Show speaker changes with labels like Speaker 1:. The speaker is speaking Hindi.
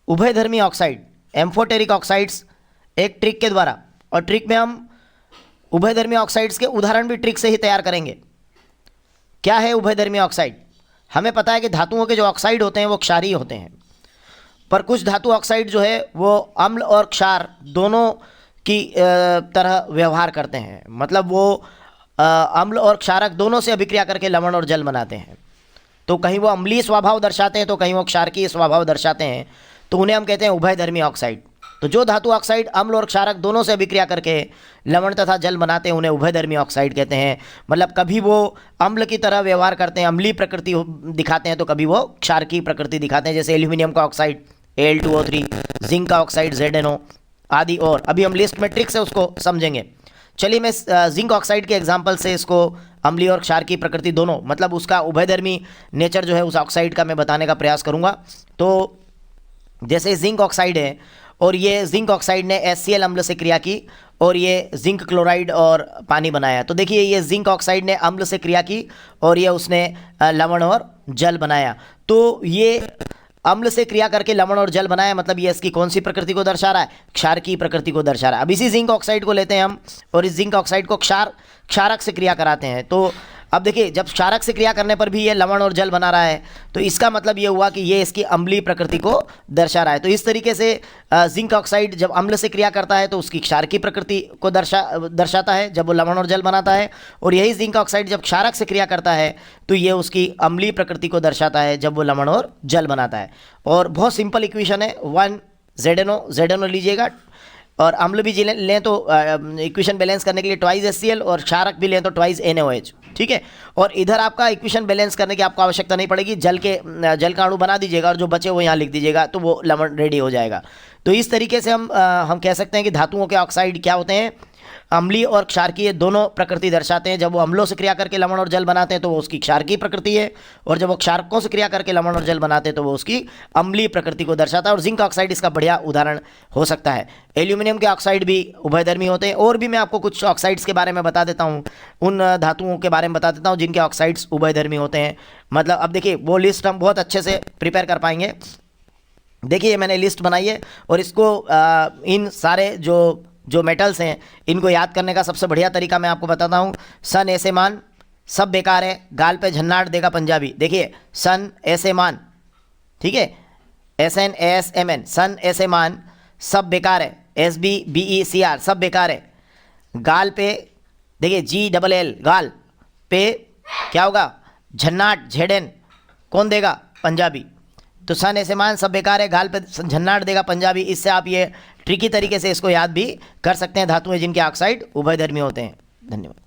Speaker 1: उभयधर्मी ऑक्साइड एम्फोटेरिक ऑक्साइड्स एक ट्रिक के द्वारा, और ट्रिक में हम उभयधर्मी ऑक्साइड्स के उदाहरण भी ट्रिक से ही तैयार करेंगे। क्या है उभयधर्मी ऑक्साइड? हमें पता है कि धातुओं के जो ऑक्साइड होते हैं वो क्षारीय होते हैं, पर कुछ धातु ऑक्साइड जो है वो अम्ल और क्षार दोनों की तरह व्यवहार करते हैं, मतलब वो अम्ल और क्षारक दोनों से अभिक्रिया करके लवण और जल बनाते हैं। तो कहीं वो अम्लीय स्वभाव दर्शाते हैं तो कहीं वो क्षारकीय स्वभाव दर्शाते हैं, तो उन्हें हम कहते हैं उभयधर्मी ऑक्साइड। तो जो धातु ऑक्साइड अम्ल और क्षारक दोनों से अभिक्रिया करके लवण तथा जल बनाते हैं उन्हें उभयधर्मी ऑक्साइड कहते हैं। मतलब कभी वो अम्ल की तरह व्यवहार करते हैं, अम्लीय प्रकृति दिखाते हैं, तो कभी वो क्षारकीय प्रकृति दिखाते हैं, जैसे एल्यूमिनियम का ऑक्साइड Al2O3, जिंक का ऑक्साइड ZnO आदि। और अभी हम लिस्ट में ट्रिक से उसको समझेंगे। चलिए मैं जिंक ऑक्साइड के एग्जांपल से इसको अम्लीय और क्षार की प्रकृति दोनों, मतलब उसका उभयधर्मी नेचर जो है उस ऑक्साइड का मैं बताने का प्रयास करूंगा। तो जैसे जिंक ऑक्साइड है और ये जिंक ऑक्साइड ने HCl अम्ल से क्रिया की और ये जिंक क्लोराइड और पानी बनाया। तो देखिए ये जिंक ऑक्साइड ने अम्ल से क्रिया की और ये उसने लवण और जल बनाया। तो ये अम्ल से क्रिया करके लवण और जल बनाया, मतलब ये इसकी कौन सी प्रकृति को दर्शा रहा है? क्षार की प्रकृति को दर्शा रहा है। अब इसी जिंक ऑक्साइड को लेते हैं हम और इस जिंक ऑक्साइड को क्षारक से क्रिया कराते हैं। तो अब देखिए जब क्षारक से क्रिया करने पर भी ये लवण और जल बना रहा है, तो इसका मतलब ये हुआ कि ये इसकी अम्लीय प्रकृति को दर्शा रहा है। तो इस तरीके से जिंक ऑक्साइड जब अम्ल से क्रिया करता है तो उसकी क्षार की प्रकृति को दर्शाता है जब वो लवण और जल बनाता है, और यही जिंक ऑक्साइड जब क्षारक से क्रिया करता है तो ये उसकी अम्लीय प्रकृति को दर्शाता है जब वो लवण और जल बनाता है। और बहुत सिंपल इक्वेशन है, 1 ZnO लीजिएगा, और अम्ल भी लें तो इक्वेशन बैलेंस करने के लिए 2 HCl, और क्षारक भी लें तो 2 NaOH, ठीक है। और इधर आपका इक्वेशन बैलेंस करने की आपको आवश्यकता नहीं पड़ेगी, जल का अणु बना दीजिएगा और जो बचे वो यहाँ लिख दीजिएगा तो वो लवण रेडी हो जाएगा। तो इस तरीके से हम कह सकते हैं कि धातुओं के ऑक्साइड क्या होते हैं? अम्लीय और क्षारकीय दोनों प्रकृति दर्शाते हैं। जब वो अम्लों से क्रिया करके लवण और जल बनाते हैं तो वो उसकी क्षारकीय प्रकृति है, और जब वो क्षारकों से क्रिया करके लवण और जल बनाते हैं तो वो उसकी अम्लीय प्रकृति को दर्शाता है। और जिंक ऑक्साइड इसका बढ़िया उदाहरण हो सकता है। एल्यूमिनियम के ऑक्साइड भी उभयधर्मी होते हैं। और भी मैं आपको कुछ ऑक्साइड्स के बारे में बता देता हूँ, उन धातुओं के बारे में बता देता हूँ जिनके ऑक्साइड्स उभयधर्मी होते हैं। मतलब अब देखिए वो लिस्ट हम बहुत अच्छे से प्रिपेयर कर पाएंगे। देखिए मैंने लिस्ट बनाई है और इसको इन सारे जो मेटल्स हैं इनको याद करने का सबसे बढ़िया तरीका मैं आपको बताता हूँ। सन ऐसे मान सब बेकार है, गाल पे झन्नाट देगा पंजाबी। देखिए सन ऐसे मान, ठीक है, SNASMN, सन ऐसे मान सब बेकार है, SBBECR सब बेकार है। गाल पे देखिए GLL गाल पे क्या होगा? झन्नाट, ZN कौन देगा? पंजाबी। तो सन ऐसे मान सब बेकार है, गाल पे झन्नाट देगा पंजाबी। इससे आप ये ट्रिकी तरीके से इसको याद भी कर सकते हैं, धातुएं जिनके ऑक्साइड उभयधर्मी होते हैं। धन्यवाद।